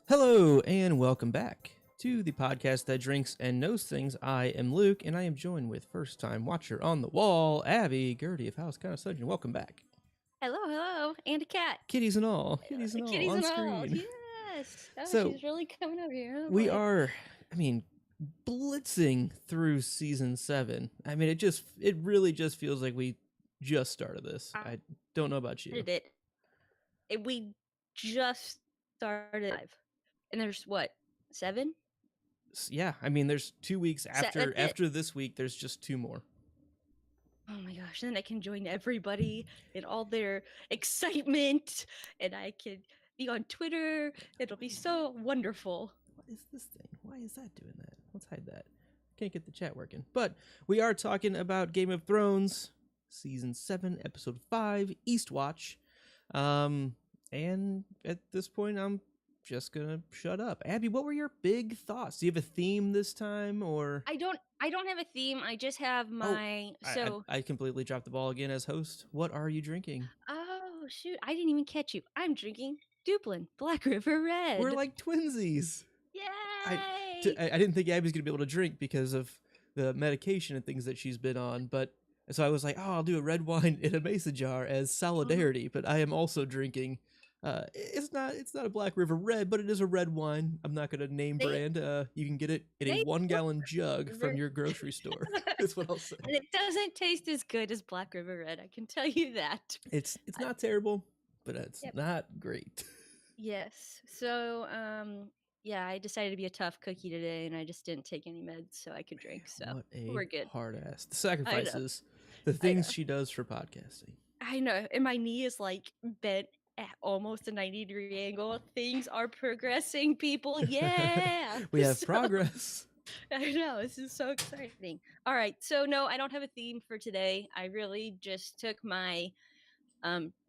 Hello, and welcome back to the podcast that drinks and knows things. I am Luke, and I am joined with first-time watcher on the wall, Abby Gertie of House Kind of Sudden. Welcome back. Hello, and a cat. Kitties and all Kitties on and all. screen. Yes. Oh, So she's really coming over here. Oh, we boy. are, blitzing through season 7. It really just feels like we just started this. I don't know about you. We just started live. And there's what, 7? Yeah, there's 2 weeks after this week. There's just 2 more. Oh my gosh, then I can join everybody in all their excitement, and I can be on Twitter. It'll be so wonderful. What is this thing? Why is that doing that? Let's hide that. Can't get the chat working. But we are talking about Game of Thrones, Season 7, Episode 5, Eastwatch. And at this point, I'm just gonna shut up. Abby, what were your big thoughts? Do you have a theme this time, or I don't have a theme. I just have my I completely dropped the ball again as host. What are you drinking? Oh shoot, I didn't even catch you. I'm drinking Duplin Black River Red. We're like twinsies. Yay! I didn't think Abby's gonna be able to drink because of the medication and things that she's been on, but so I was like, oh, I'll do a red wine in a mason jar as solidarity. But I am also drinking. It's not a Black River Red, but it is a red wine. I'm not gonna name brand. You can get it in a 1-gallon jug from your grocery store. That's what I'll say. And it doesn't taste as good as Black River Red. I can tell you that. It's not terrible, but it's not great. Yes. So yeah, I decided to be a tough cookie today, and I just didn't take any meds so I could drink. So we're good. Hard ass. The sacrifices, the things she does for podcasting. I know, and my knee is like bent at almost a 90-degree angle. Things are progressing, people. Yeah. We have progress. I know, this is so exciting. All right, so no, I don't have a theme for today. I really just took my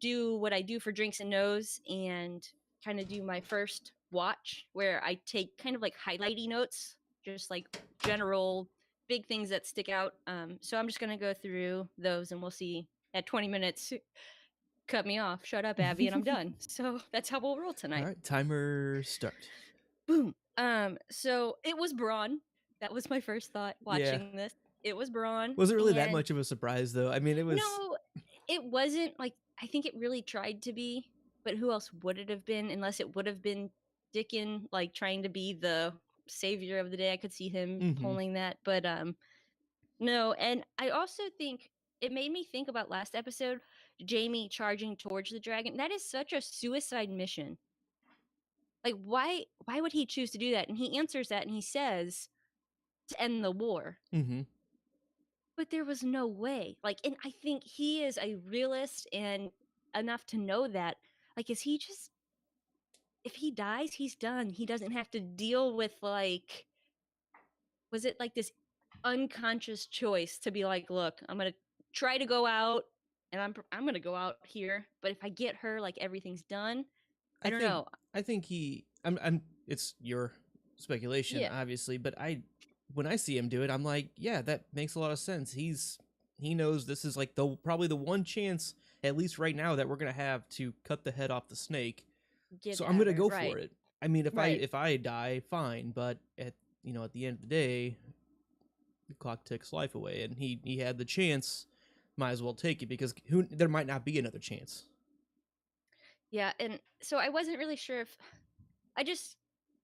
do what I do for drinks and knows and kind of do my first watch where I take kind of like highlighty notes, just like general big things that stick out. So I'm just going to go through those and we'll see at 20 minutes. Cut me off. Shut up, Abby, and I'm done. So that's how we'll roll tonight. All right, timer start. Boom. So it was Braun. That was my first thought watching this. It was Braun. Was it really that much of a surprise, though? I mean, it was. No, it wasn't. Like, I think it really tried to be, but who else would it have been unless it would have been Dickon, like trying to be the savior of the day? I could see him pulling that, but no. And I also think it made me think about last episode, Jaime charging towards the dragon. That is such a suicide mission. Like, why would he choose to do that? And he answers that and he says to end the war. But there was no way. Like, and I think he is a realist and enough to know that. Like, is he just, if he dies, he's done. He doesn't have to deal with, like, was it like this unconscious choice to be like, look, I'm going to try to go out and I'm going to go out here. But if I get her, like, everything's done. I don't know. I think it's your speculation, obviously, but when I see him do it, I'm like, yeah, that makes a lot of sense. He knows this is like probably the one chance, at least right now, that we're gonna have to cut the head off the snake. So I'm gonna go for it. I mean, if I die, fine, but at the end of the day, the clock ticks life away, and he had the chance, might as well take it because there might not be another chance. Yeah, and so I wasn't really sure if I just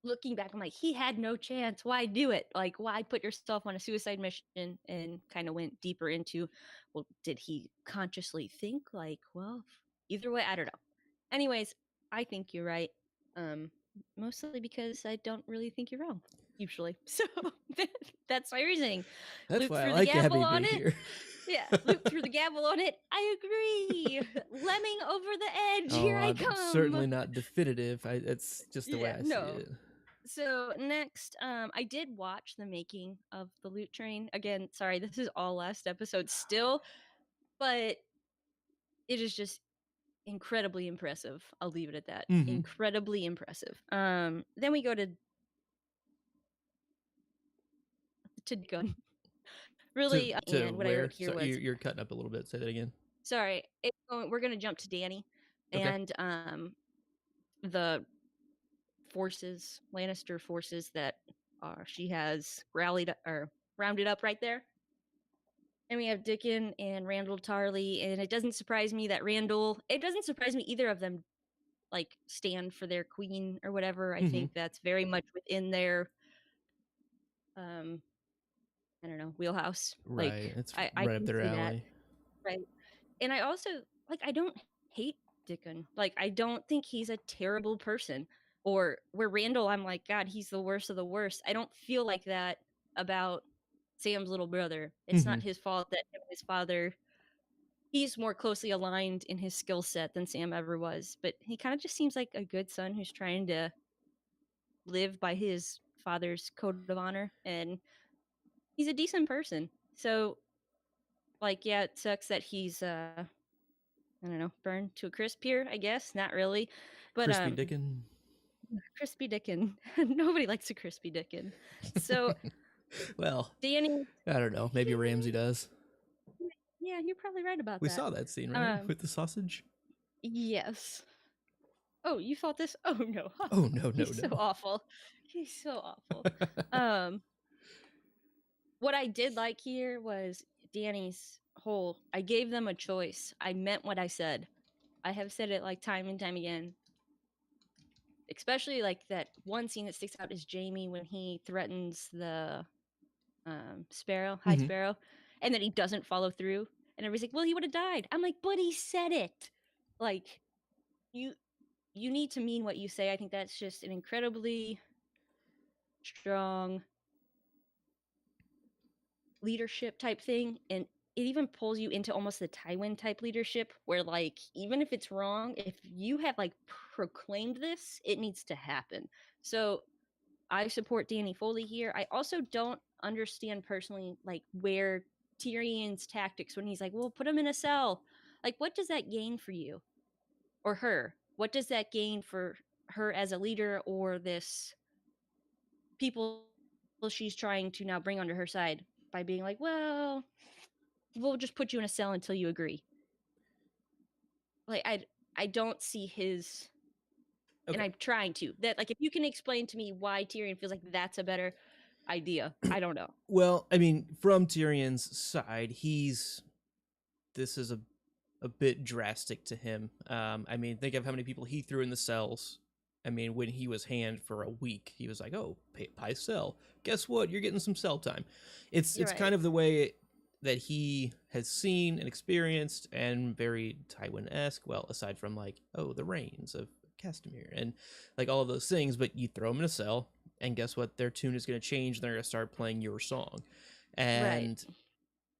looking back, I'm like, he had no chance. Why do it? Like, why put yourself on a suicide mission? And kind of went deeper into, well, did he consciously think like, well, either way, I don't know. Anyways, I think you're right. Mostly because I don't really think you're wrong, usually. So that's my reasoning. That's Luke why I threw like the gavel having on me it. here. Yeah, Luke threw the gavel on it. I agree. Lemming over the edge. Here I come. Certainly not definitive. It's just the way I see it. So next, I did watch the making of the Loot Train. Again, sorry, this is all last episode still, but it is just incredibly impressive. I'll leave it at that. Incredibly impressive. Then we go to gun. Really, and what I wrote here was you're cutting up a little bit. Say that again. Sorry, we're gonna jump to Dany, and the forces, Lannister forces that she has rounded up right there. And we have Dickon and Randall Tarley, and it doesn't surprise me that it doesn't surprise me either of them like stand for their queen or whatever. I think that's very much within their I don't know, wheelhouse. Right. Like It's I right up can their see alley. that. Right. And I also I don't hate Dickon. Like I don't think he's a terrible person. Or where Randall, I'm like, God, he's the worst of the worst. I don't feel like that about Sam's little brother. It's not his fault that him and his father, he's more closely aligned in his skill set than Sam ever was. But he kind of just seems like a good son who's trying to live by his father's code of honor, and he's a decent person. So like, yeah, it sucks that he's I don't know, burned to a crisp here, I guess. Not really. But Crispy Dickon. Crispy Dickon. Nobody likes a crispy Dickon. So well, Danny, I don't know. Maybe Ramsay does. Yeah, you're probably right about we that. saw that scene, right? With the sausage? Yes. Oh, you thought this? Oh no. Oh no. He's so awful. He's so awful. What I did like here was Danny's whole, I gave them a choice. I meant what I said. I have said it like time and time again. Especially like that one scene that sticks out is Jamie when he threatens the Sparrow, High Sparrow, and then he doesn't follow through. And everybody's like, well, he would have died. I'm like, but he said it. Like, you need to mean what you say. I think that's just an incredibly strong leadership type thing. And it even pulls you into almost the Tywin type leadership where, like, even if it's wrong, if you have like proclaimed this, it needs to happen. So I support Danny Foley here. I also don't understand personally like where Tyrion's tactics when he's like, well, put him in a cell. Like, what does that gain for you or her? What does that gain for her as a leader or this people she's trying to now bring under her side by being like, well, we'll just put you in a cell until you agree. Like, I don't see his, and I'm trying to, that like, if you can explain to me why Tyrion feels like that's a better idea, I don't know. Well, I mean, from Tyrion's side, this is a bit drastic to him. I mean, think of how many people he threw in the cells. I mean, when he was hand for a week, he was like, "Oh, pay cell. Guess what? You're getting some cell time." It's right. Kind of the way that he has seen and experienced, and very Tywin-esque. Well, aside from like, oh, the reigns of Castamere and like all of those things, but you throw them in a cell, and guess what? Their tune is going to change. They're going to start playing your song, and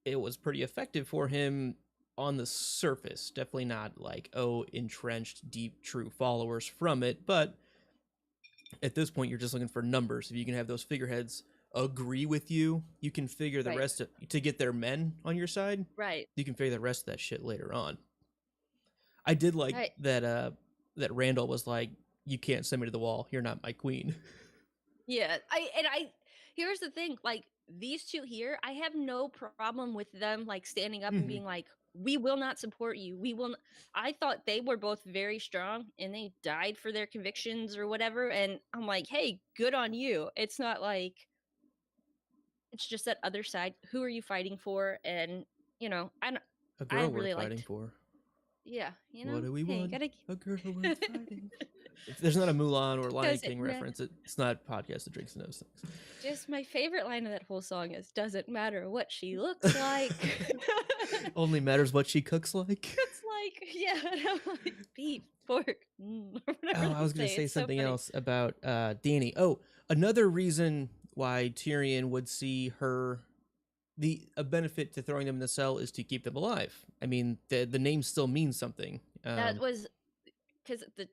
it was pretty effective for him on the surface. Definitely not like, oh, entrenched, deep, true followers from it, but at this point, you're just looking for numbers. If you can have those figureheads agree with you, you can figure the rest to get their men on your side. Right. You can figure the rest of that shit later on. I did like that Randall was like, you can't send me to the wall. You're not my queen. Yeah. Here's the thing, like, these two here, I have no problem with them like standing up and being like, we will not support you. We will I thought they were both very strong and they died for their convictions or whatever. And I'm like, hey, good on you. It's not like, it's just that other side. Who are you fighting for? And, you know, a girl worth fighting for. Yeah, you know. What do we want? A girl worth fighting. If there's not a Mulan or Lion King reference, it's not a podcast that drinks and knows things. Just my favorite line of that whole song is, doesn't matter what she looks like. Only matters what she cooks like. Cooks like, yeah. I'm like, beef, pork. I was going to say something else about Dany. Oh, another reason why Tyrion would see her, a benefit to throwing them in the cell is to keep them alive. I mean, the name still means something. That was because the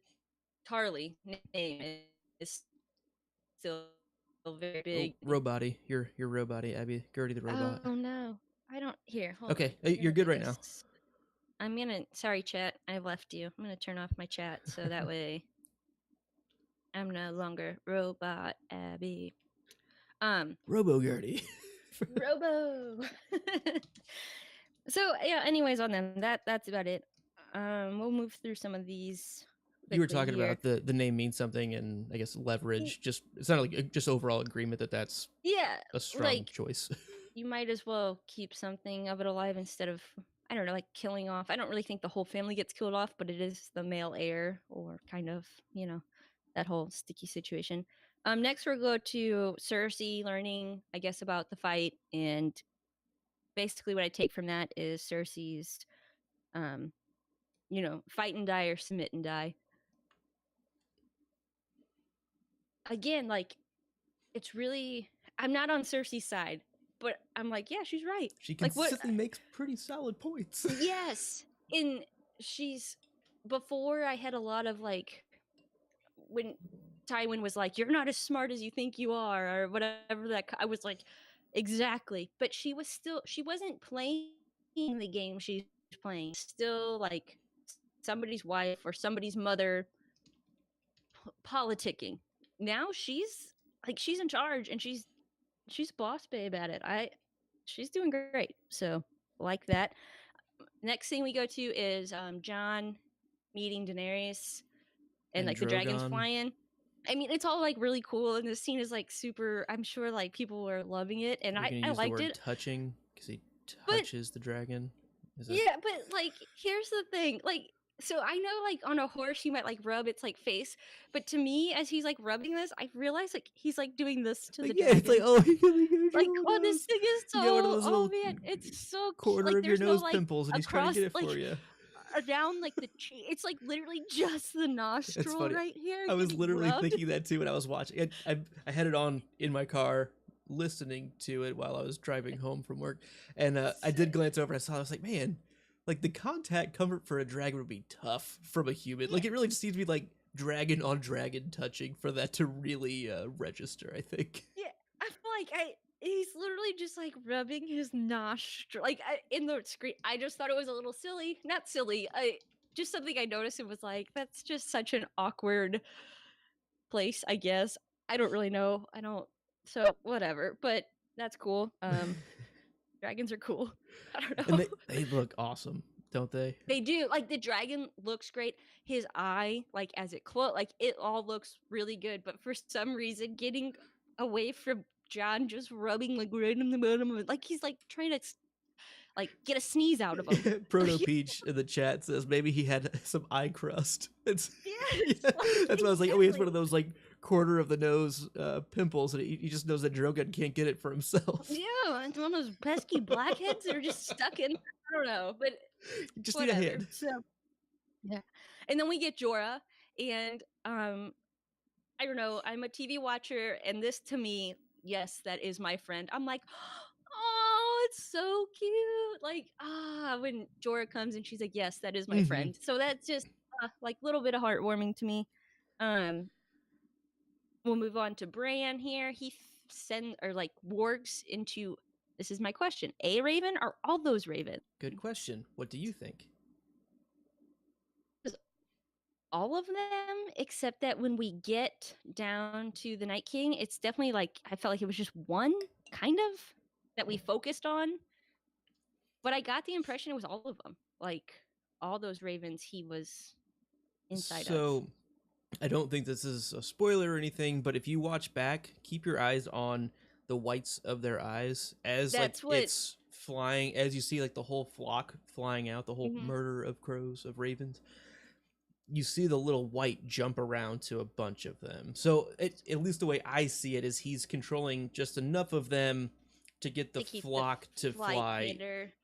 Tarly name is still very big. Oh, Robotty. You're Robotty, Abby. Gertie the robot. Oh no. I don't, here, hold on. You're good right now. I'm gonna, sorry chat, I've left you. I'm gonna turn off my chat so that way I'm no longer Robot Abby. Robo Gertie. Robo. So yeah, anyways, on them, that's about it. We'll move through some of these You were talking about the name means something, and I guess leverage. Just it's not like just overall agreement that's a strong choice. You might as well keep something of it alive instead of, I don't know, like killing off. I don't really think the whole family gets killed off, but it is the male heir, or kind of, that whole sticky situation. Next we'll go to Cersei learning, I guess, about the fight, and basically what I take from that is Cersei's, fight and die or submit and die. Again, like, it's really, I'm not on Cersei's side, but I'm like, yeah, she's right. She consistently makes pretty solid points. Yes. And before I had a lot of like, when Tywin was like, you're not as smart as you think you are, or whatever, I was like, exactly. But she wasn't playing the game she's playing. Still like somebody's wife or somebody's mother politicking. Now she's in charge, and she's boss babe at it. She's doing great. So like that. Next thing we go to is Jon meeting Daenerys, and like Drogon. The dragons flying. I mean, it's all like really cool, and this scene is like super. I'm sure like people were loving it, and I liked the word it. Touching, because he touches the dragon. Yeah, but like here's the thing, like. So I know, like, on a horse, you might, like, rub its, like, face. But to me, as he's, like, rubbing this, I realize, like, he's, like, doing this to the dragon. It's like, oh, like, oh, this thing is so, oh, man, it's so corner of your nose pimples, and he's trying to get it for you. Down, like, the cheek. It's, like, literally just the nostril right here. I was literally thinking that, too, when I was watching. I had it on in my car, listening to it while I was driving home from work. And I did glance over, and I saw it, I was like, man. Like, the contact comfort for a dragon would be tough from a human. Yeah. Like, it really just needs to be, like, dragon on dragon touching for that to really register, I think. Yeah, I feel like he's literally just, like, rubbing his nostril. Like, in the screen, I just thought it was a little silly. Not silly. Just something I noticed, and was like, that's just such an awkward place, I guess. I don't really know. So, whatever. But that's cool. Dragons are cool. I don't know. And they look awesome, don't they? They do. Like, the dragon looks great. His eye, like, as it like, it all looks really good. But for some reason, getting away from Jon just rubbing, like, right in the bottom of it. Like, he's, like, trying to, like, get a sneeze out of him. Proto Peach in the chat says maybe he had some eye crust. Yes. That's what I was like, oh, he has one of those, like, corner of the nose pimples, and he just knows that Drogon can't get it for himself. Yeah, it's one of those pesky blackheads that are just stuck in. I don't know, but you just need a hand. So, yeah, and then we get Jorah, and I don't know. I'm a TV watcher, and this to me, yes, that is my friend. I'm like, oh, it's so cute. Like, when Jorah comes and she's like, yes, that is my friend. So that's just like a little bit of heartwarming to me. We'll move on to Bran here. He wargs into, this is my question, a raven or all those ravens? Good question. What do you think? All of them, except that when we get down to the Night King, it's definitely like, I felt like it was just one, kind of, that we focused on. But I got the impression it was all of them. Like, all those ravens he was inside of. So, I don't think this is a spoiler or anything, but if you watch back, keep your eyes on the whites of their eyes as it's flying, as you see like the whole flock flying out, the whole murder of crows, of ravens. You see the little white jump around to a bunch of them. So at least the way I see it is he's controlling just enough of them to get the flock to fly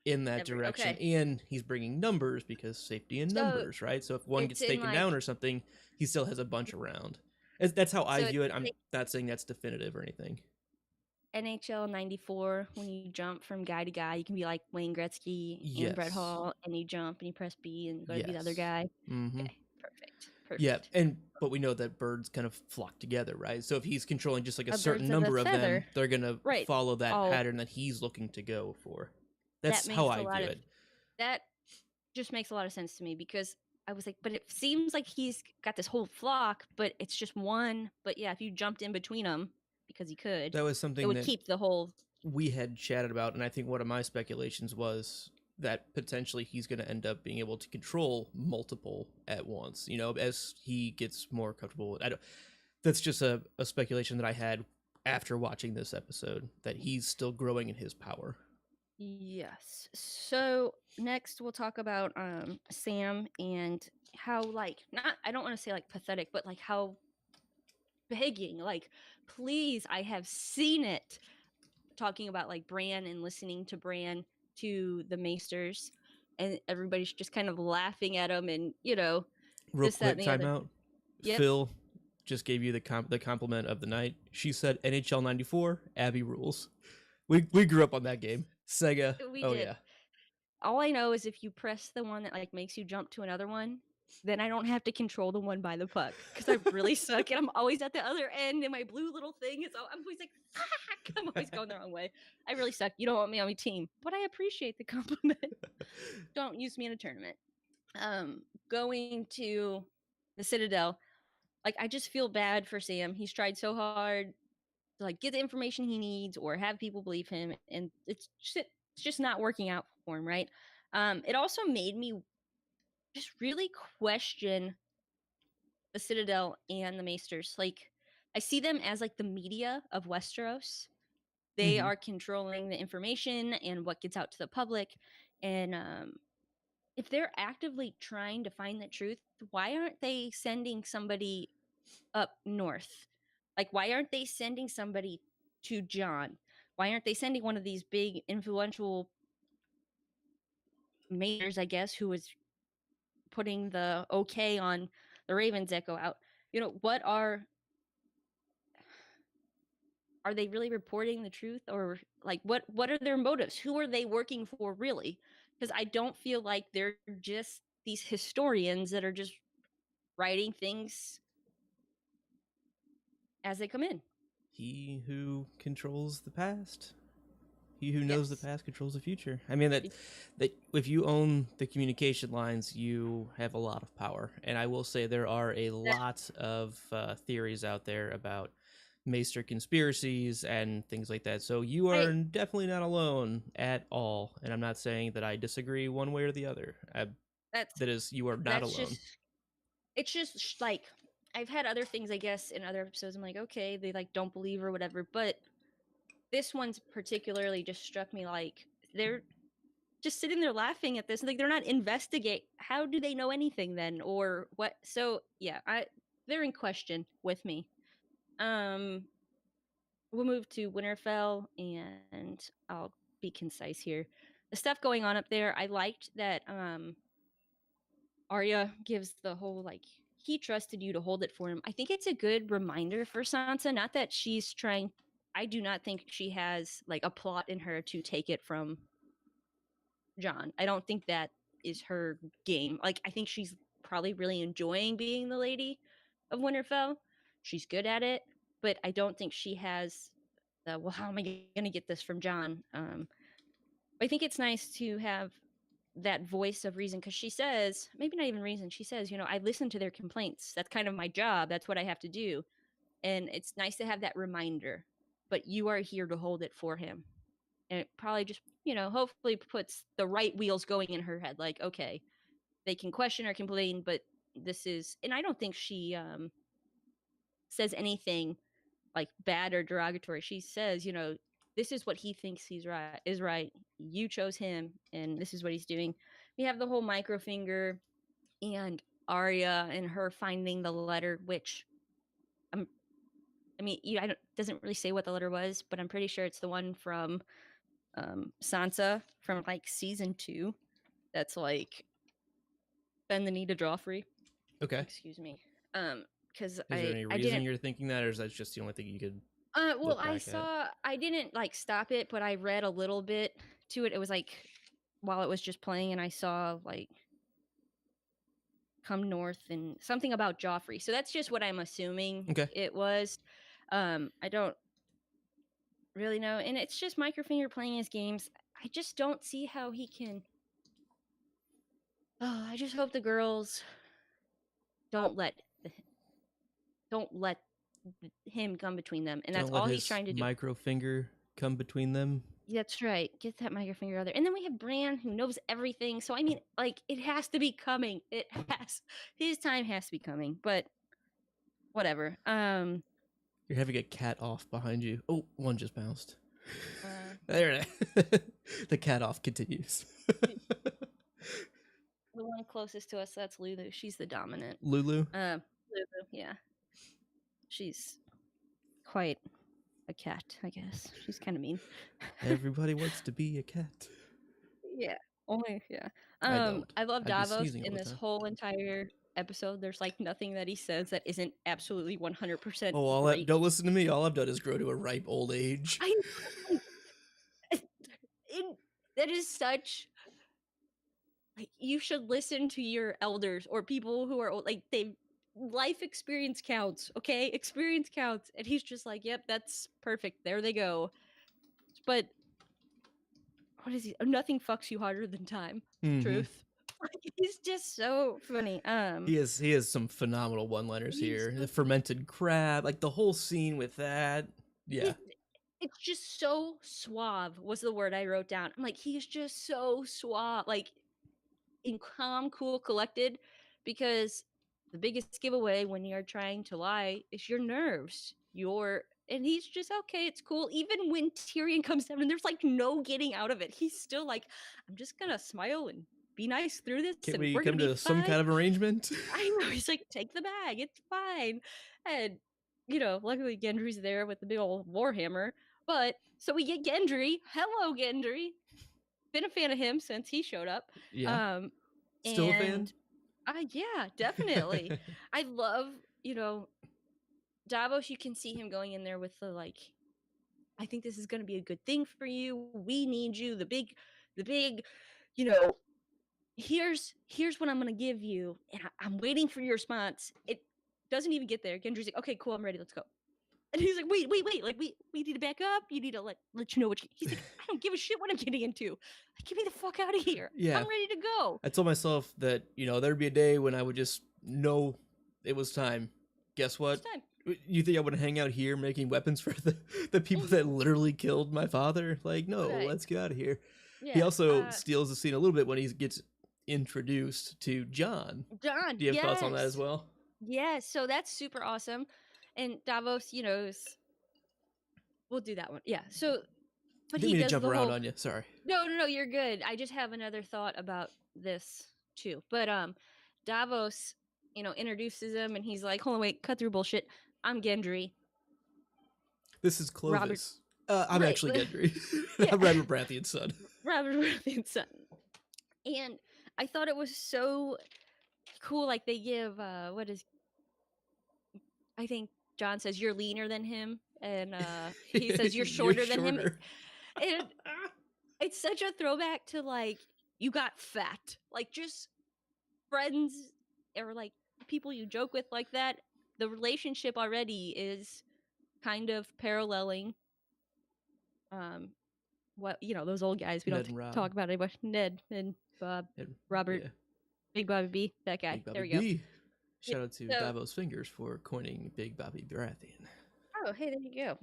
in that direction. Okay. And he's bringing numbers because safety in numbers, right? So if one gets taken down or something, he still has a bunch around. That's how I view it. I'm not saying that's definitive or anything. NHL 94, when you jump from guy to guy, you can be like Wayne Gretzky and Brett Hall, and you jump and you press B and go to be the other guy. Okay, perfect. Yeah, but we know that birds kind of flock together, right? So if he's controlling just like a certain number of them, they're going to follow that pattern that he's looking to go for. That's how I view it. That just makes a lot of sense to me, because I was like, but it seems like he's got this whole flock, but it's just one. But yeah, if you jumped in between them, because he could, that was something it would keep the whole. We had chatted about, and I think one of my speculations was that potentially he's going to end up being able to control multiple at once, as he gets more comfortable. That's just a speculation that I had after watching this episode, that he's still growing in his power. Yes. So next we'll talk about Sam and how, like, not, I don't want to say like pathetic, but like how begging, like, please, I have seen it, talking about like Bran and listening to Bran to the Maesters, and everybody's just kind of laughing at him, and Real this, that, quick and the other. timeout. Yep. Phil just gave you the compliment of the night. She said NHL 94, Abby rules. We grew up on that game. Sega. We oh did. yeah. All I know is if you press the one that like makes you jump to another one, then I don't have to control the one by the puck, because I really suck, and I'm always at the other end, and my blue little thing is I'm always like, fuck! I'm always going the wrong way. I really suck. You don't want me on my team, but I appreciate the compliment. Don't use me in a tournament. Going to the Citadel, like, I just feel bad for Sam. He's tried so hard to like get the information he needs or have people believe him, and it's just not working out for him, right? It also made me just really question the Citadel and the Maesters. Like, I see them as like the media of Westeros. They are controlling the information and what gets out to the public. And if they're actively trying to find the truth, why aren't they sending somebody up north? Like, why aren't they sending somebody to Jon? Why aren't they sending one of these big influential mayors, I guess, who was putting the okay on the Ravens that go out? What are they really reporting the truth, or like what are their motives? Who are they working for, really? Because I don't feel like they're just these historians that are just writing things as they come in. He who controls the past, he who knows the past controls the future. I mean, that if you own the communication lines, you have a lot of power. And I will say there are a lot of theories out there about Maester conspiracies and things like that. So you are definitely not alone at all. And I'm not saying that I disagree one way or the other. You are not alone. It's just like, I've had other things, I guess, in other episodes. I'm like, okay, they like don't believe or whatever, but this one's particularly just struck me like they're just sitting there laughing at this. Like, they're not investigate. How do they know anything then, or what? So yeah, they're in question with me. We'll move to Winterfell, and I'll be concise here. The stuff going on up there, I liked that Arya gives the whole like, he trusted you to hold it for him. I think it's a good reminder for Sansa. Not that she's trying. I do not think she has like a plot in her to take it from Jon. I don't think that is her game. Like, I think she's probably really enjoying being the lady of Winterfell. She's good at it, but I don't think she has the, well, how am I going to get this from Jon? I think it's nice to have that voice of reason, because she says, maybe not even reason, she says, I listen to their complaints. That's kind of my job. That's what I have to do. And it's nice to have that reminder, but you are here to hold it for him. And it probably just, hopefully puts the right wheels going in her head. Like, okay, they can question or complain, but this is, and I don't think she says anything like bad or derogatory. She says, this is what he thinks is right. You chose him, and this is what he's doing. We have the whole microfinger and Arya and her finding the letter, which doesn't really say what the letter was, but I'm pretty sure it's the one from Sansa from like season 2. That's like, bend the knee to Joffrey. Okay. Excuse me. Because is there any reason you're thinking that, or is that just the only thing you could? Well, I didn't like stop it, but I read a little bit to it. It was like while it was just playing, and I saw like come north and something about Joffrey. So that's just what I'm assuming it was. I don't really know. And it's just Microfinger playing his games. I just don't see how he can. Oh, I just hope the girls don't let him come between them, and that's all he's trying to do. Microfinger come between them. That's right. Get that microfinger out there. And then we have Bran, who knows everything. So I mean, like, it has to be coming. His time has to be coming. But whatever. You're having a cat off behind you. Oh, one just bounced. There it is. The cat off continues. The one closest to us, that's Lulu. She's the dominant. Lulu? Lulu, yeah. She's quite a cat, I guess. She's kind of mean. Everybody wants to be a cat. Yeah. Only, yeah. I love Davos in this whole entire episode. There's like nothing that he says that isn't absolutely 100% great. Don't listen to me. All I've done is grow to a ripe old age. That is such, like, you should listen to your elders or people who are old. Like, life experience counts, okay? Experience counts. And he's just like, yep, that's perfect. There they go. But what is he? Nothing fucks you harder than time. Truth. He's just so funny. He has some phenomenal one-liners here. The fermented crab, like the whole scene with that. Yeah. It's just so suave was the word I wrote down. I'm like, he's just so suave, like in calm, cool, collected, because the biggest giveaway when you're trying to lie is your nerves. And he's just, okay, it's cool. Even when Tyrion comes down and there's like no getting out of it, he's still like, I'm just gonna smile and be nice through this. Can we come to some kind of arrangement? I know. He's like, take the bag, it's fine. And luckily Gendry's there with the big old warhammer. But so we get Gendry. Hello, Gendry. Been a fan of him since he showed up. Yeah. Still a fan? Yeah, definitely. I love, Davos. You can see him going in there with the like, I think this is going to be a good thing for you. We need you. The big, here's what I'm going to give you. And I'm waiting for your response. It doesn't even get there. Gendry's like, okay, cool. I'm ready. Let's go. And he's like, wait. Like, we need to back up. You need to let you know what he's like, I don't give a shit what I'm getting into. Like, get me the fuck out of here. Yeah. I'm ready to go. I told myself that, there'd be a day when I would just know it was time. Guess what? It's time. You think I would hang out here making weapons for the people that literally killed my father? Like, no, Let's get out of here. Yeah, he also steals the scene a little bit when he gets introduced to Jon. Do you have thoughts on that as well? Yeah, so that's super awesome. And Davos, we'll do that one. Yeah. So, but he does jump around on you. Sorry. No, you're good. I just have another thought about this too. But Davos, introduces him, and he's like, "Hold on, wait, cut through bullshit. I'm Gendry. This is Clovis. I'm actually Gendry. Yeah. I'm Robert Baratheon's son. Robert Baratheon's son." And I thought it was so cool. Like, they give I think Jon says, "You're leaner than him," and he says, "You're shorter than him." And it's such a throwback to, like, you got fat. Like, just friends or like people you joke with like that. The relationship already is kind of paralleling what those old guys we don't talk about anymore. Ned and Bob, Robert, yeah. Big Bobby B, that guy. There we go. Shout out to Davos Fingers for coining Big Bobby Baratheon. Oh, hey, there you go.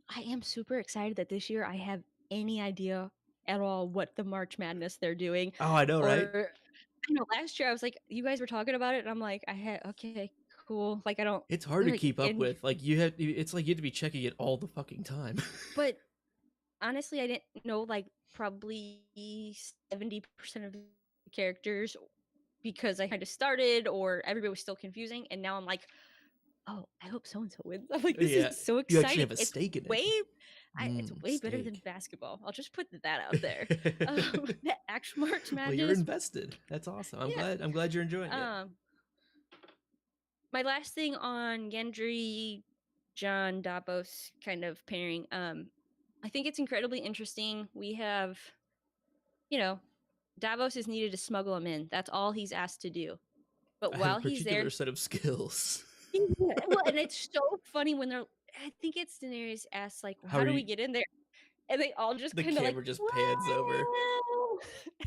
I am super excited that this year I have any idea at all what the March Madness they're doing. Oh, I know, right? Last year I was like, you guys were talking about it, and I'm like, okay, cool. Like, I don't. It's hard to keep up with. Like, it's like you have to be checking it all the fucking time. But honestly, I didn't know like probably 70% of the characters because I kind of started, or everybody was still confusing, and now I'm like, oh, I hope so and so wins. I'm like, this is so exciting. You actually have a stake in it. It's way better than basketball. I'll just put that out there. The actual March Madness. Well, you're invested. That's awesome. I'm glad you're enjoying it. My last thing on Gendry, Jon, Davos kind of pairing. I think it's incredibly interesting. We have, Davos is needed to smuggle him in. That's all he's asked to do. But while he's there, set of skills. Well, and it's so funny when they're. I think it's Daenerys asks, like, how do we get in there? And they all just kind of like. The camera just pans over.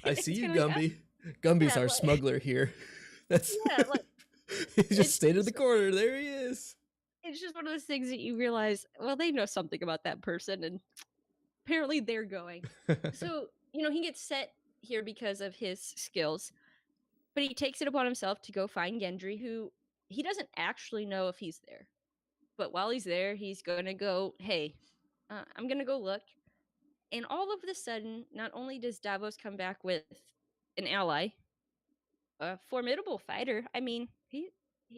I see you, Gumby. Gumby's our smuggler here. That's. Yeah, like, he just stayed in the corner. There he is. It's just one of those things that you realize, well, they know something about that person, and apparently they're going. So, he gets set here because of his skills, but he takes it upon himself to go find Gendry, who he doesn't actually know if he's there. But while he's there, he's going to go, hey, I'm going to go look. And all of a sudden, not only does Davos come back with an ally, a formidable fighter. I mean, he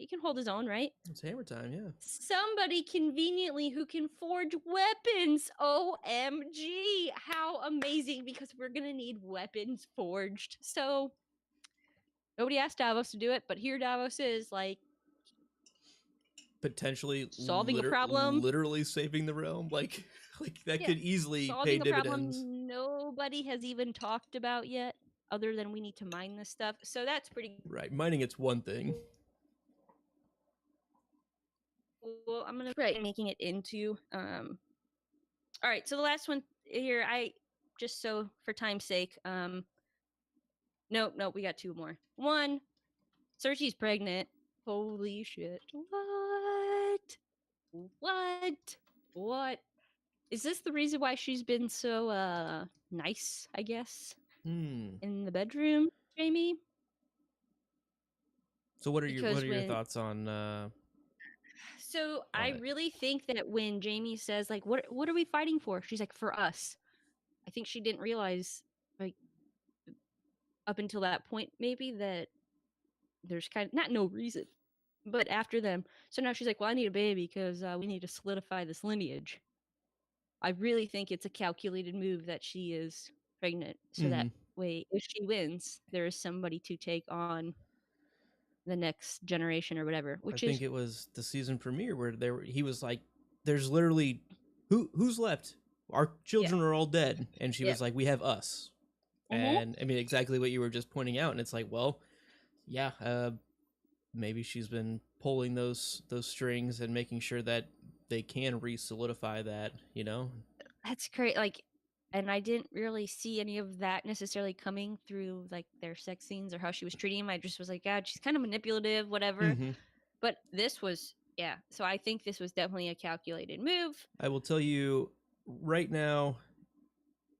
can hold his own, right? It's hammer time, yeah. Somebody conveniently who can forge weapons. OMG. How amazing, because we're going to need weapons forged. So nobody asked Davos to do it, but here Davos is, like, potentially solving a problem, literally saving the realm. Like that could easily solving pay dividends. A problem nobody has even talked about yet, other than we need to mine this stuff. So that's pretty right. Mining, it's one thing. Well, I'm gonna try making it into all right, so the last one here, I just, so for time's sake, no, we got two more. One, Cersei's pregnant. Holy shit. What is this? The reason why she's been so nice, I guess, in the bedroom, Jamie? So what are your thoughts on so I really think that when Jamie says, like, what are we fighting for? She's like, for us. I think she didn't realize, like, up until that point, maybe, that there's kind of not no reason, but after them. So now she's like, well, I need a baby because we need to solidify this lineage. I really think it's a calculated move that she is pregnant, so that way, if she wins, there is somebody to take on the next generation or whatever. Which I think it was the season premiere where he was like, "There's literally who's left? Our children are all dead," and she was like, "We have us." And I mean, exactly what you were just pointing out. And it's like, well, yeah, maybe she's been pulling those strings and making sure that they can re-solidify that, That's great. Like, and I didn't really see any of that necessarily coming through, like, their sex scenes or how she was treating him. I just was like, God, she's kind of manipulative, whatever. But this was, so I think this was definitely a calculated move. I will tell you right now,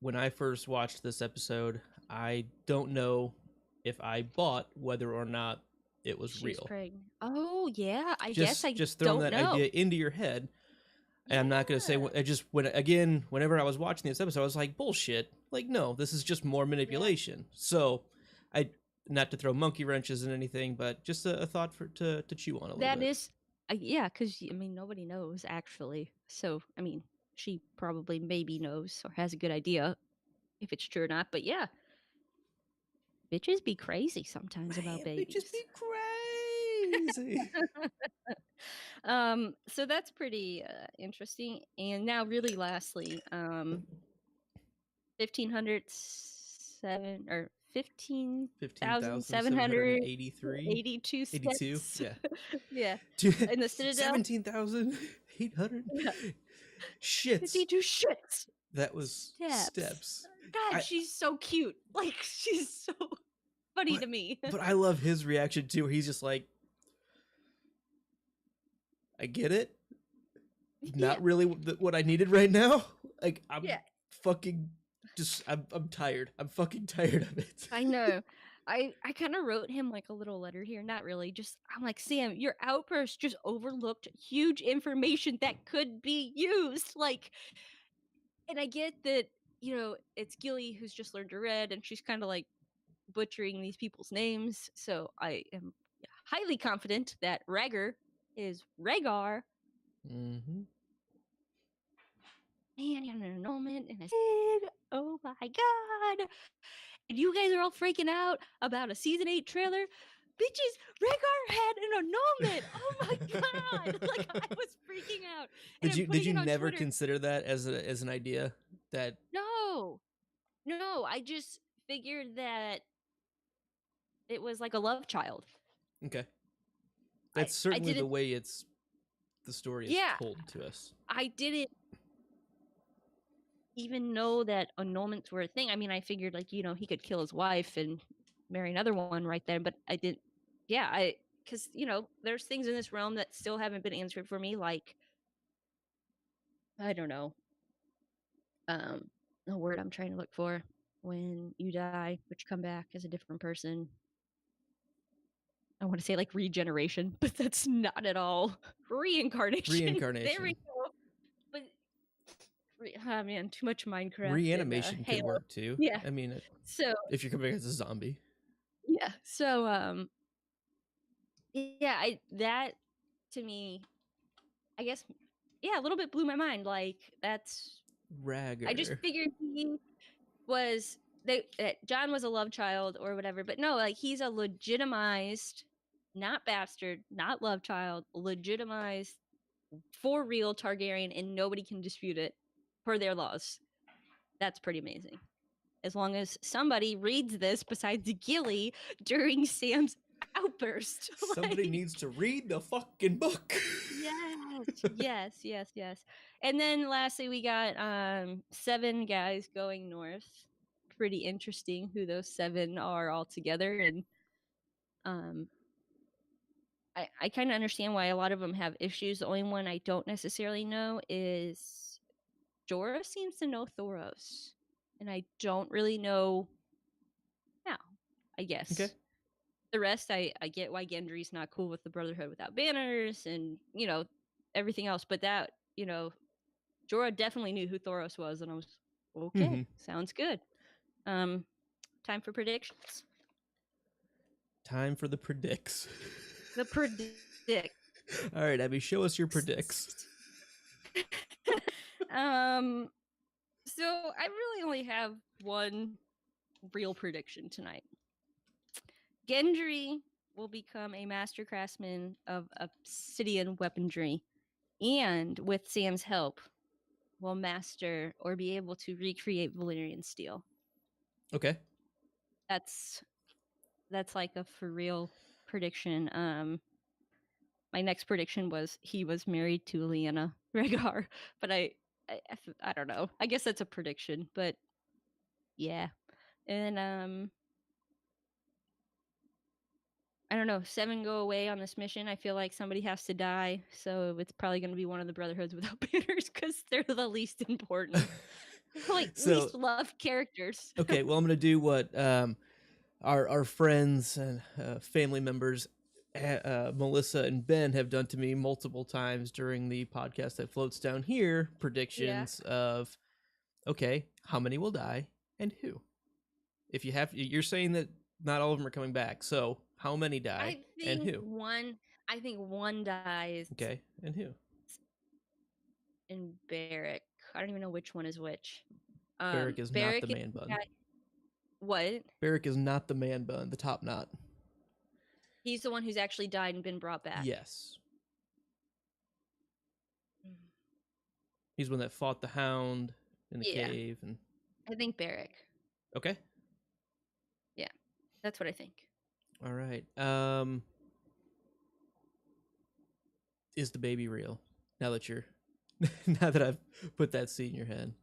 when I first watched this episode, I don't know if I bought whether or not it was real. Pregnant. Oh yeah, I guess I just throwing that idea into your head. And I'm not going to say, whenever I was watching this episode, I was like, bullshit. Like, no, this is just more manipulation. So, not to throw monkey wrenches in anything, but just a thought to chew on a little bit. That is, because, I mean, nobody knows, actually. So, I mean, she probably maybe knows or has a good idea if it's true or not. But yeah, bitches be crazy sometimes about babies. Bitches be crazy. So that's pretty interesting. And now, really, lastly, 15,782 steps. Yeah. In the Citadel. 17,800. Shits. 52 shits. That was steps. God, she's so cute. Like, she's so funny to me. But I love his reaction too. He's just like, I get it. Not really what I needed right now. Like, I'm fucking just, I'm tired. I'm fucking tired of it. I know. I kind of wrote him, like, a little letter here. Not really. Just, I'm like, Sam, your outburst just overlooked huge information that could be used. Like, and I get that, it's Gilly who's just learned to read, and she's kind of, like, butchering these people's names. So I am highly confident that Rhaegar is Rhaegar. Man, he had an annulment in his head. Oh my God. And you guys are all freaking out about a season 8 trailer. Bitches, Rhaegar had an annulment. Oh my God. Like, I was freaking out. And did you never Twitter. Consider that as an idea? That No, I just figured that it was like a love child. Okay. That's certainly the way the story is told to us. I didn't even know that annulments were a thing. I mean, I figured, like, he could kill his wife and marry another one right then, but I didn't. Yeah, because, there's things in this realm that still haven't been answered for me, like, I don't know, the word I'm trying to look for when you die, but you come back as a different person. I want to say like regeneration, but that's not at all. Reincarnation. There we go. But oh man, too much Minecraft. Reanimation could work too. Yeah. I mean, so if you're coming as a zombie. Yeah. So yeah, that to me, I guess, yeah, a little bit blew my mind. Like that's Ragger. I just figured he was that John was a love child or whatever, but no, like he's a legitimized, not bastard, not love child, legitimized for real Targaryen, and nobody can dispute it per their laws. That's pretty amazing. As long as somebody reads this besides Gilly during Sam's outburst. Somebody needs to read the fucking book. Yes. And then lastly, we got 7 guys going north. Pretty interesting who those 7 are all together. And I kind of understand why a lot of them have issues. The only one I don't necessarily know is Jorah seems to know Thoros. And I don't really know how, I guess. Okay. The rest, I get why Gendry's not cool with the Brotherhood without banners and, everything else. But that, Jorah definitely knew who Thoros was. And I was, okay, sounds good. Time for predictions. Time for the predicts. The predict. All right, Abby, show us your predicts. So I really only have one real prediction tonight. Gendry will become a master craftsman of obsidian weaponry, and with Sam's help, will master or be able to recreate Valyrian steel. Okay. That's like a for real prediction. My next prediction was he was married to Lyanna Rhaegar, but I don't know. I guess that's a prediction, but yeah. And I don't know. 7 go away on this mission. I feel like somebody has to die, so it's probably going to be one of the Brotherhoods without banners because they're the least important, least loved characters. Okay, well, I'm going to do what our friends and family members, Melissa and Ben, have done to me multiple times during the podcast that floats down here. Predictions of, okay, how many will die and who? If you have, you're saying that not all of them are coming back, so how many die and who? I think one dies. Okay, and who? And Beric. I don't even know which one is which. Beric is not the man bun. What? Beric is not the man bun, the top knot. He's the one who's actually died and been brought back. Yes. He's the one that fought the Hound in the cave. And I think Beric. Okay. Yeah, that's what I think. All right. Is the baby real? Now that I've put that seed in your head.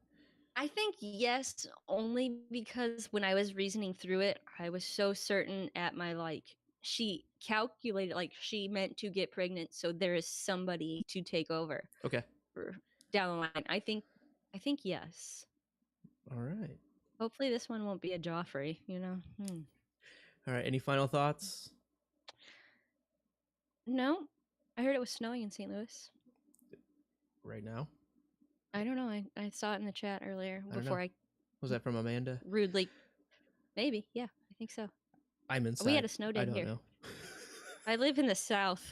I think yes, only because when I was reasoning through it, I was so certain at my she calculated she meant to get pregnant, so there is somebody to take over. Okay. Down the line. I think yes. All right. Hopefully this one won't be a Joffrey, All right. Any final thoughts? No. I heard it was snowing in St. Louis. Right now? I don't know. I saw it in the chat earlier before I was that from Amanda? Rudely. Maybe. Yeah, I think so. I'm inside. We had a snow day here. I don't know. I live in the South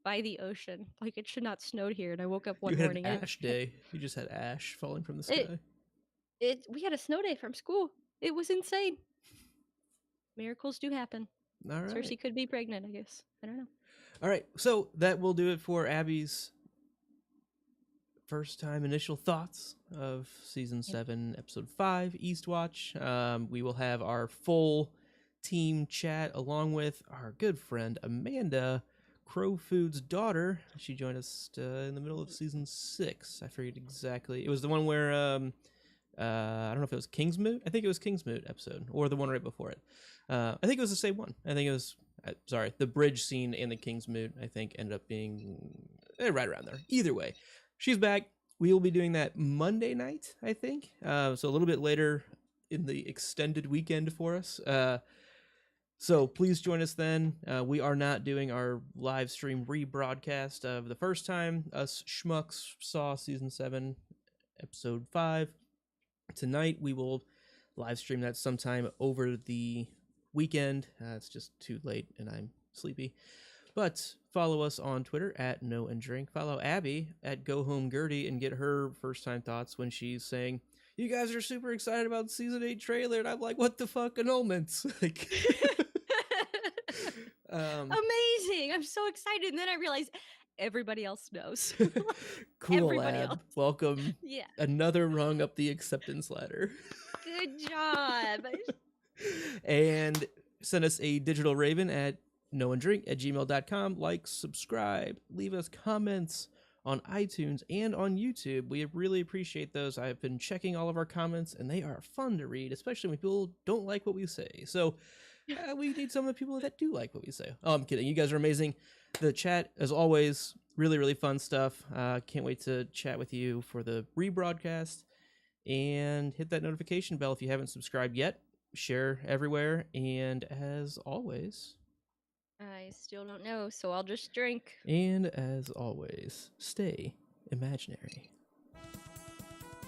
by the ocean. It should not snow here. And I woke up one morning. You had an ash day. You just had ash falling from the sky. We had a snow day from school. It was insane. Miracles do happen. All right. Cersei could be pregnant, I guess. I don't know. All right. So that will do it for Abby's first time initial thoughts of season 7, episode 5, Eastwatch. We will have our full team chat along with our good friend Amanda, Crowfood's daughter. She joined us in the middle of season 6. I forget exactly. It was the one where I don't know if it was Kingsmoot. I think it was Kingsmoot episode, or the one right before it. I think it was the same one. I think it was the bridge scene in the Kingsmoot. I think ended up being right around there. Either way, she's back. We will be doing that Monday night, I think. So a little bit later in the extended weekend for us. So please join us then. We are not doing our live stream rebroadcast of the first time us schmucks saw season 7, episode 5. Tonight we will live stream that sometime over the weekend. It's just too late and I'm sleepy. But follow us on Twitter at No and Drink. Follow Abby at Go Home Gertie and get her first time thoughts when she's saying, "You guys are super excited about the season 8 trailer," and I'm like, "What the fuck, annulments?" Like, amazing! I'm so excited, and then I realize everybody else knows. Cool, everybody Ab. else. Welcome. Yeah. Another rung up the acceptance ladder. Good job. And send us a digital raven at noanddrink@gmail.com. Like, subscribe, leave us comments on iTunes and on YouTube. We really appreciate those. I've been checking all of our comments, and they are fun to read, especially when people don't like what we say. So we need some of the people that do like what we say. Oh, I'm kidding. You guys are amazing. The chat, as always, really, really fun stuff. Can't wait to chat with you for the rebroadcast. And hit that notification bell if you haven't subscribed yet. Share everywhere. And as always, I still don't know, so I'll just drink. And as always, stay imaginary.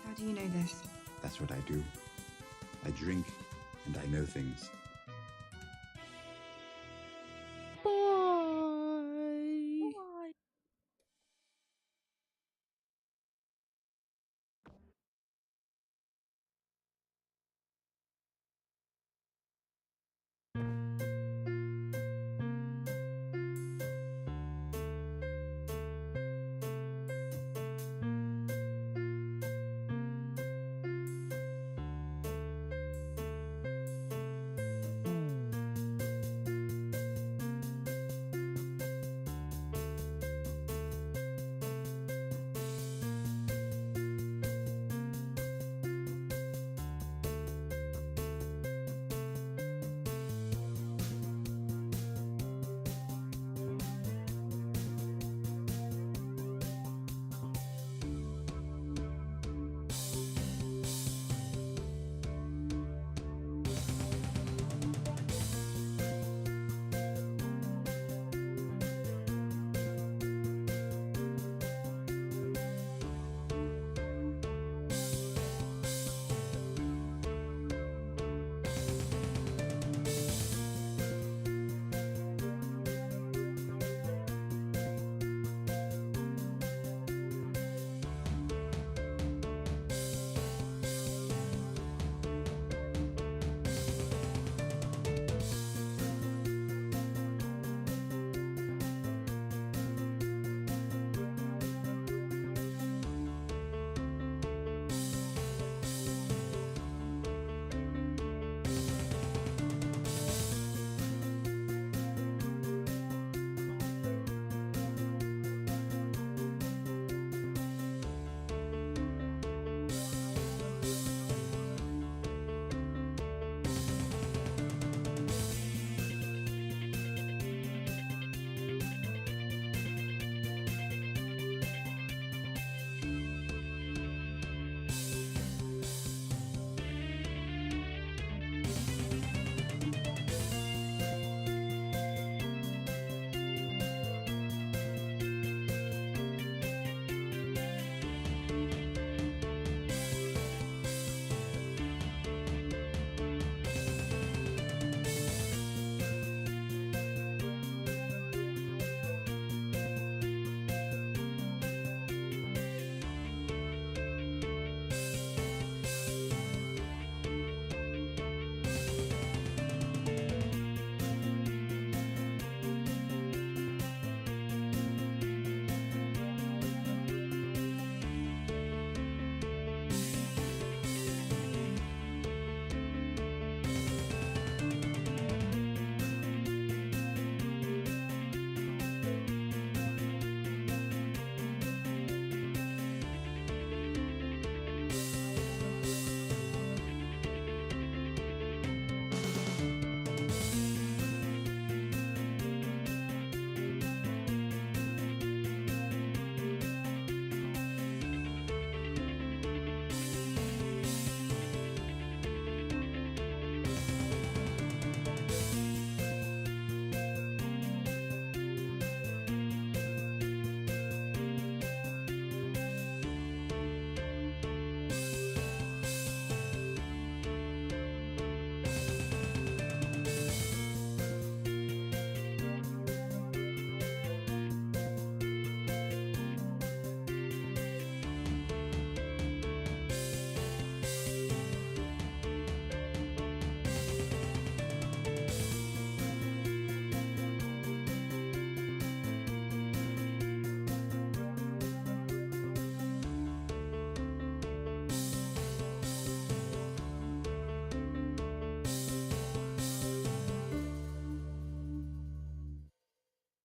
How do you know this? That's what I do. I drink and I know things.